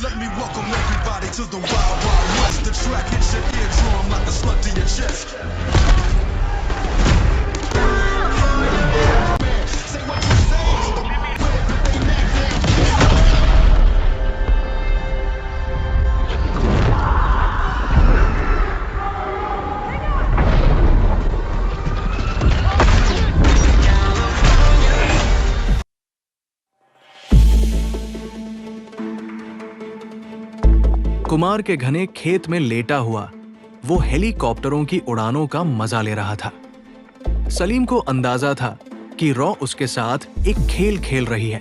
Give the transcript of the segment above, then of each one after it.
Let me welcome everybody to the Wild Wild West. The track hits your eardrum like a slug to your chest. Say what you say. Kumar के घने खेत में लेटा हुआ वो हेलीकॉप्टरों की उड़ानों का मजा ले रहा था। सलीम को अंदाजा था कि रॉ उसके साथ एक खेल खेल रही है।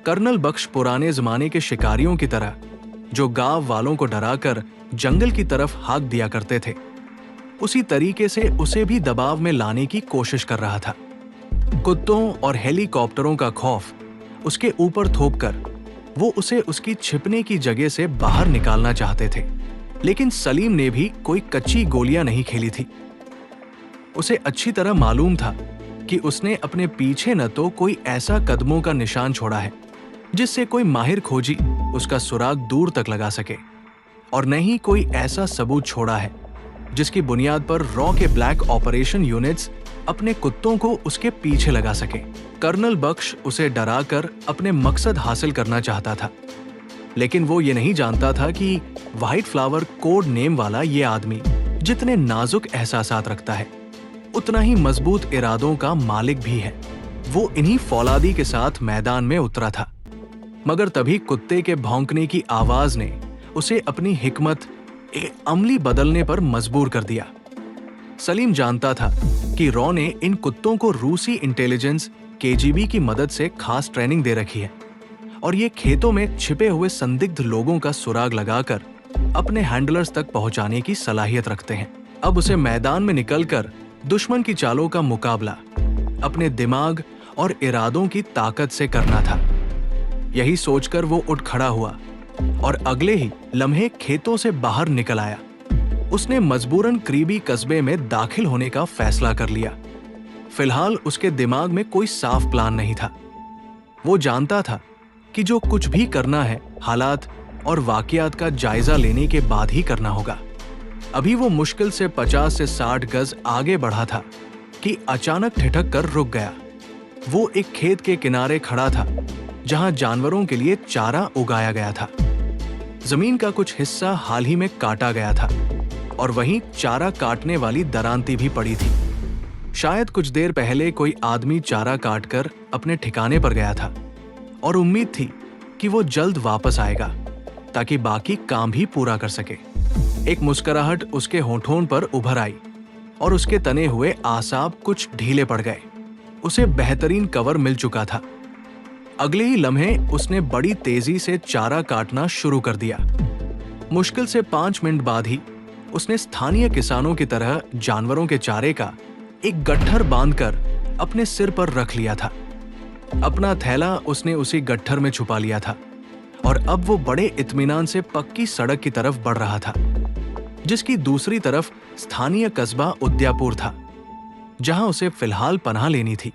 कर्नल बख्श पुराने जमाने के शिकारियों की तरह जो गांव वालों को डराकर जंगल की तरफ हाँक दिया करते थे, उसी तरीके से उसे भी दबाव में लाने की कोशिश कर रहा था। कुत्तों और हेलीकॉप्टरों का खौफ उसके ऊपर थोपकर वो उसे उसकी छिपने की जगह से बाहर निकालना चाहते थे, लेकिन सलीम ने भी कोई कच्ची गोलियां नहीं खेली थी। उसे अच्छी तरह मालूम था कि उसने अपने पीछे न तो कोई ऐसा कदमों का निशान छोड़ा है जिससे कोई माहिर खोजी उसका सुराग दूर तक लगा सके, और न ही कोई ऐसा सबूत छोड़ा है जिसकी बुनियाद पर रॉ के ब्लैक ऑपरेशन यूनिट्स अपने कुत्तों को उसके पीछे लगा सके। कर्नल बख्श उसे डराकर अपने मकसद हासिल करना चाहता था, लेकिन वो ये नहीं जानता था कि व्हाइट फ्लावर कोड नेम वाला ये आदमी जितने नाजुक एहसासात रखता है, उतना ही मजबूत इरादों का मालिक भी है। वो इन्हीं फौलादी के साथ मैदान में उतरा था, मगर तभी कुत्ते के भौंकने की आवाज ने उसे अपनी हिकमत अमली बदलने पर मजबूर कर दिया। सलीम जानता था कि रॉ ने इन कुत्तों को रूसी इंटेलिजेंस केजीबी की मदद से खास ट्रेनिंग दे रखी है, और ये खेतों में छिपे हुए संदिग्ध लोगों का सुराग लगाकर अपने हैंडलर्स तक पहुंचाने की सलाहियत रखते हैं। अब उसे मैदान में निकलकर दुश्मन की चालों का मुकाबला अपने दिमाग और इरादों की ताकत से करना था। यही सोचकर वो उठ खड़ा हुआ और अगले ही लम्हे खेतों से बाहर निकल आया। उसने मजबूरन करीबी कस्बे में दाखिल होने का फैसला कर लिया। फिलहाल उसके दिमाग में कोई साफ प्लान नहीं था। वो जानता था कि जो कुछ भी करना है हालात और वाकयात का जायजा लेने के बाद ही करना होगा। अभी वो मुश्किल से 50 से 60 गज आगे बढ़ा था कि अचानक ठिठक कर रुक गया। वो एक खेत के किनारे खड़ा था जहां जानवरों के लिए चारा उगाया गया था। जमीन का कुछ हिस्सा हाल ही में काटा गया था और वहीं चारा काटने वाली दरांती भी पड़ी थी। शायद कुछ देर पहले कोई आदमी चारा काटकर अपने ठिकाने पर गया था और उम्मीद थी कि वो जल्द वापस आएगा ताकि बाकी काम भी पूरा कर सके। एक मुस्कुराहट उसके होठों पर उभर आई और उसके तने हुए आसाब कुछ ढीले पड़ गए। उसे बेहतरीन कवर मिल चुका था। अगले ही लम्हे उसने बड़ी तेजी से चारा काटना शुरू कर दिया। मुश्किल से 5 मिनट बाद ही उसने स्थानीय किसानों की तरह जानवरों के चारे का एक गट्ठर बांधकर अपने सिर पर रख लिया था। अपना थैला उसने उसी गट्ठर में छुपा लिया था और अब वो बड़े इत्मीनान से पक्की सड़क की तरफ बढ़ रहा था, जिसकी दूसरी तरफ स्थानीय कस्बा उद्यापुर था, जहां उसे फिलहाल पनाह लेनी थी।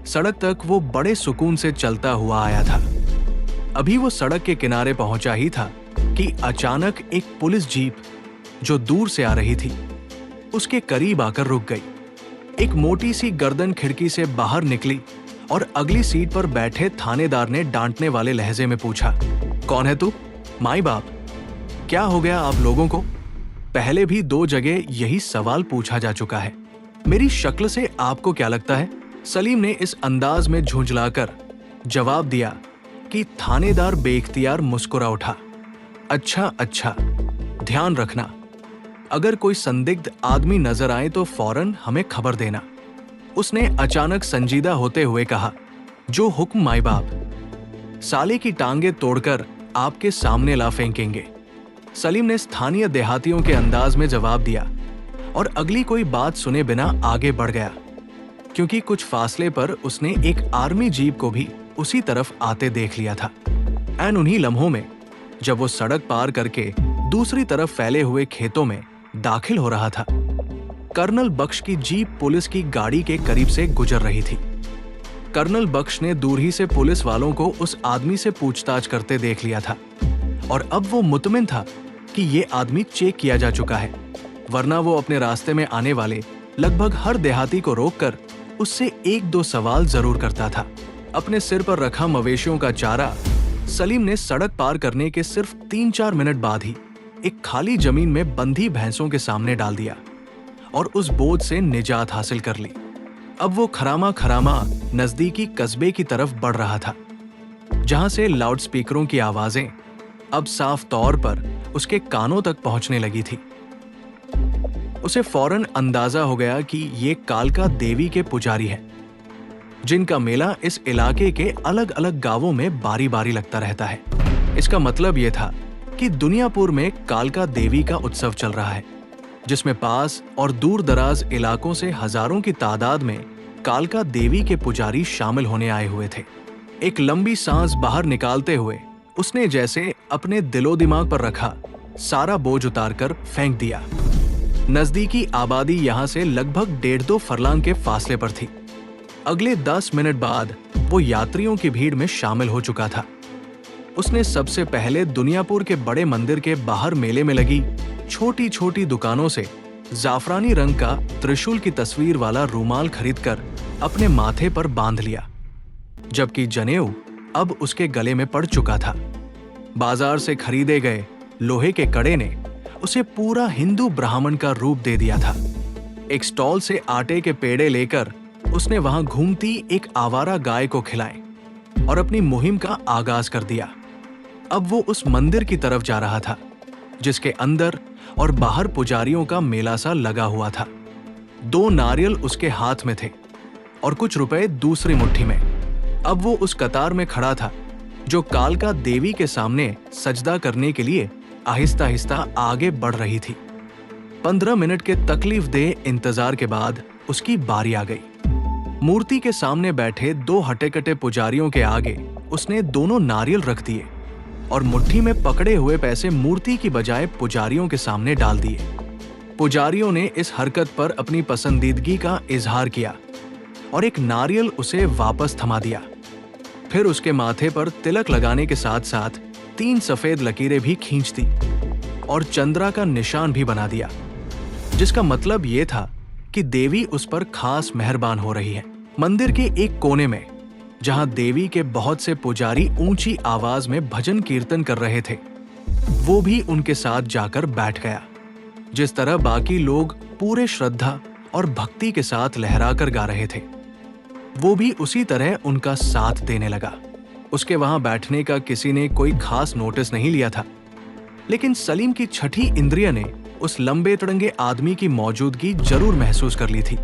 सड़क तक वो बड़े सुकून से चलता हुआ आया था। अभी वो सड़क के किनारे पहुंचा ही था कि अचानक एक पुलिस जीप जो दूर से आ रही थी उसके करीब आकर रुक गई। एक मोटी सी गर्दन खिड़की से बाहर निकली और अगली सीट पर बैठे थानेदार ने डांटने वाले लहजे में पूछा, कौन है तू? माई बाप, क्या हो गया आप लोगों को? पहले भी 2 जगह यही सवाल पूछा जा चुका है। मेरी शक्ल से आपको क्या लगता है? सलीम ने इस अंदाज में झुंझलाकर जवाब दिया कि थानेदार बेख्तियार मुस्कुरा उठा। अच्छा, ध्यान रखना, अगर कोई संदिग्ध आदमी नजर आए तो फौरन हमें खबर देना। उसने अचानक संजीदा होते हुए कहा, जो हुक्म माई बाप। साले की टांगे तोड़कर आपके सामने ला फेंकेंगे। सलीम ने स्थानीय देहातियों के अंदाज में जवाब दिया और अगली कोई बात सुने बिना आगे बढ़ गया, क्योंकि कुछ फासले पर उसने एक आर्मी जीप को भी उसी तरफ आते देख लिया था। ऐन उन्हीं लम्हों में जब वो सड़क पार करके दूसरी तरफ फैले हुए खेतों में दाखिल हो रहा था, कर्नल बख्श की जीप पुलिस की गाड़ी के करीब से गुजर रही थी। कर्नल बख्श ने दूर ही से पुलिस वालों को उस आदमी से पूछताछ करते देख लिया था और अब वो मुतमिन था कि ये आदमी चेक किया जा चुका है, वरना वो अपने रास्ते में आने वाले लगभग हर देहाती को रोककर उससे 1-2 सवाल जरूर करता था। अपने सिर पर रखा मवेशियों का चारा सलीम ने सड़क पार करने के सिर्फ 3-4 मिनट बाद ही एक खाली जमीन में बंधी भैंसों के सामने डाल दिया और उस बोझ से निजात हासिल कर ली। अब वो खरामा खरामा नजदीकी कस्बे की तरफ बढ़ रहा था, जहां से लाउडस्पीकरों की आवाजें अब साफ तौर पर उसके कानों तक पहुंचने लगी थी। उसे फौरन अंदाजा हो गया कि ये कालका देवी के पुजारी हैं, जिनका मेला इस इलाके के अलग अलग गांवों में बारी बारी लगता रहता है। इसका मतलब ये था कि दुनियापुर में कालका देवी का उत्सव चल रहा है, जिसमें पास और दूर दराज इलाकों से हजारों की तादाद में कालका देवी के पुजारी शामिल होने आए हुए थे। एक लंबी सांस बाहर निकालते हुए उसने जैसे अपने दिलो दिमाग पर रखा सारा बोझ उतारकर फेंक दिया। नजदीकी आबादी यहां से लगभग 1.5-2 फरलांग के फासले पर थी। अगले 10 मिनट बाद वो यात्रियों की भीड़ में शामिल हो चुका था। उसने सबसे पहले दुनियापुर के बड़े मंदिर के बाहर मेले में लगी छोटी छोटी दुकानों से जाफरानी रंग का त्रिशूल की तस्वीर वाला रूमाल खरीदकर अपने माथे पर बांध लिया, जबकि जनेऊ अब उसके गले में पड़ चुका था। बाजार से खरीदे गए लोहे के कड़े ने उसे पूरा हिंदू ब्राह्मण का रूप दे दिया था। एक स्टॉल से आटे के पेड़े लेकर उसने वहां घूमती एक आवारा गाय को खिलाए और अपनी मुहिम का आगाज कर दिया। अब वो उस मंदिर की तरफ जा रहा था, जिसके अंदर और बाहर पुजारियों का मेला सा लगा हुआ था। 2 नारियल उसके हाथ में थे और कुछ रुपए दूसरी मुट्ठी में। अब वो उस कतार में खड़ा था जो कालका देवी के सामने सजदा करने के लिए आहिस्ता आहिस्ता आगे बढ़ रही थी। 15 मिनट के तकलीफदेह इंतजार के बाद उसकी बारी आ गई। मूर्ति के सामने बैठे 2 हटे-कटे पुजारियों के आगे उसने दोनों नारियल रख दिए और मुट्ठी में पकड़े हुए पैसे मूर्ति की बजाय पुजारियों के सामने डाल दिए। पुजारियों ने इस हरकत पर अपनी पसंदीदगी का इजहार किया और एक नारियल उसे वापस थमा दिया। फिर उसके माथे पर तिलक लगाने के साथ साथ 3 सफेद लकीरें भी खींच दी और चंद्रा का निशान भी बना दिया, जिसका मतलब यह था कि देवी उस पर खास मेहरबान हो रही है। मंदिर के एक कोने में, जहां देवी के बहुत से पुजारी ऊंची आवाज में भजन कीर्तन कर रहे थे, वो भी उनके साथ जाकर बैठ गया। जिस तरह बाकी लोग पूरे श्रद्धा और भक्ति के साथ लहराकर गा रहे थे, वो भी उसी तरह उनका साथ देने लगा। उसके वहां बैठने का किसी ने कोई खास नोटिस नहीं लिया था, लेकिन सलीम की छठी इंद्रिय ने उस लंबे तड़ंगे आदमी की मौजूदगी जरूर महसूस कर ली थी,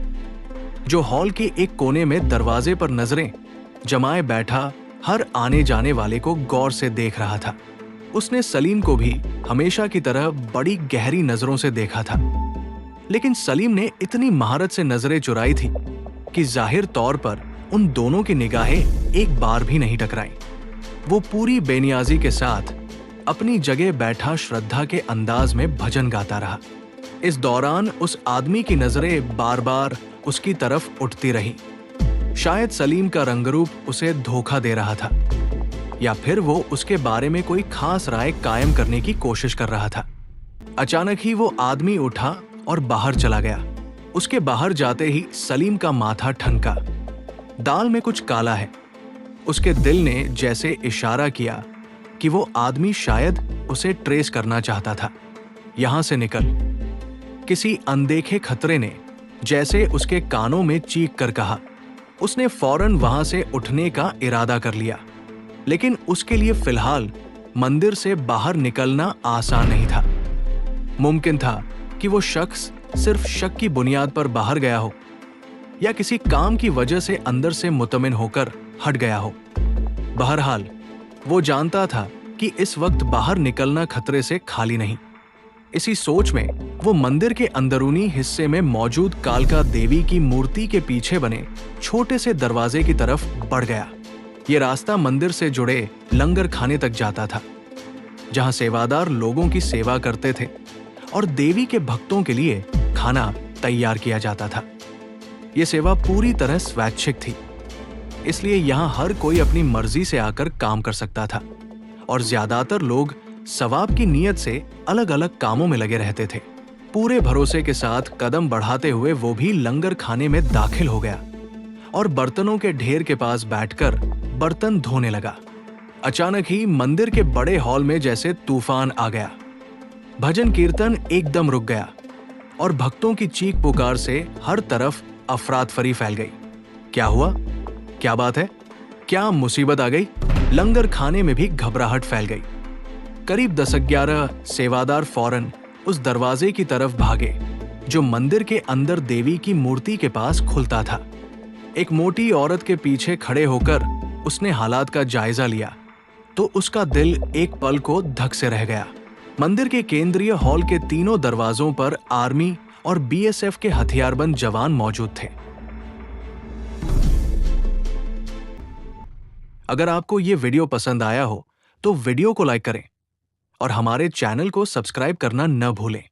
जो हॉल के एक कोने में दरवाजे पर नजरें जमाए बैठा हर आने जाने वाले को गौर से देख रहा था। उसने सलीम को भी हमेशा की तरह बड़ी गहरी नजरों से देखा था, लेकिन सलीम ने इतनी महारत से नजरें चुराई थी कि जाहिर तौर पर उन दोनों की निगाहें एक बार भी नहीं टकराईं। वो पूरी बेनियाजी के साथ अपनी जगह बैठा श्रद्धा के अंदाज में भजन गाता रहा। इस दौरान उस आदमी की नजरें बार बार उसकी तरफ उठती रही। शायद सलीम का रंगरूप उसे धोखा दे रहा था, या फिर वो उसके बारे में कोई खास राय कायम करने की कोशिश कर रहा था। अचानक ही वो आदमी उठा और बाहर चला गया। उसके बाहर जाते ही सलीम का माथा ठनका। दाल में कुछ काला है। उसके दिल ने जैसे इशारा किया कि वो आदमी शायद उसे ट्रेस करना चाहता था। यहां से निकल, किसी अनदेखे खतरे ने जैसे उसके कानों में चीख कर कहा। उसने फौरन वहां से उठने का इरादा कर लिया, लेकिन उसके लिए फिलहाल मंदिर से बाहर निकलना आसान नहीं था। मुमकिन था कि वो शख्स सिर्फ शक की बुनियाद पर बाहर गया हो, या किसी काम की वजह से अंदर से मुतमिन होकर हट गया हो। बहरहाल वो जानता था कि इस वक्त बाहर निकलना खतरे से खाली नहीं। इसी सोच में वो मंदिर के अंदरूनी हिस्से में मौजूद कालका देवी की मूर्ति के पीछे बने छोटे से दरवाजे की तरफ बढ़ गया। ये रास्ता मंदिर से जुड़े लंगर खाने तक जाता था, जहां सेवादार लोगों की सेवा करते थे और देवी के भक्तों के लिए खाना तैयार किया जाता था। ये सेवा पूरी तरह स्वैच्छिक थी, इसलिए यहां हर कोई अपनी मर्जी से आकर काम कर सकता था और ज्यादातर लोग सवाब की नीयत से अलग अलग कामों में लगे रहते थे। पूरे भरोसे के साथ कदम बढ़ाते हुए वो भी लंगर खाने में दाखिल हो गया और बर्तनों के ढेर के पास बैठकर बर्तन धोने लगा। अचानक ही मंदिर के बड़े हॉल में जैसे तूफान आ गया। भजन कीर्तन एकदम रुक गया और भक्तों की चीख पुकार से हर तरफ अफरातफरी फैल गई। क्या हुआ? क्या बात है? क्या मुसीबत आ गई? लंगर खाने में भी घबराहट फैल गई। करीब 10-11 सेवादार फौरन उस दरवाजे की तरफ भागे जो मंदिर के अंदर देवी की मूर्ति के पास खुलता था। एक मोटी औरत के पीछे खड़े होकर उसने हालात का जायजा लिया तो उसका दिल एक पल को धक से रह गया। मंदिर के केंद्रीय हॉल के तीनों दरवाजों पर आर्मी और बीएसएफ के हथियारबंद जवान मौजूद थे। अगर आपको ये वीडियो पसंद आया हो तो वीडियो को लाइक करें और हमारे चैनल को सब्सक्राइब करना न भूलें।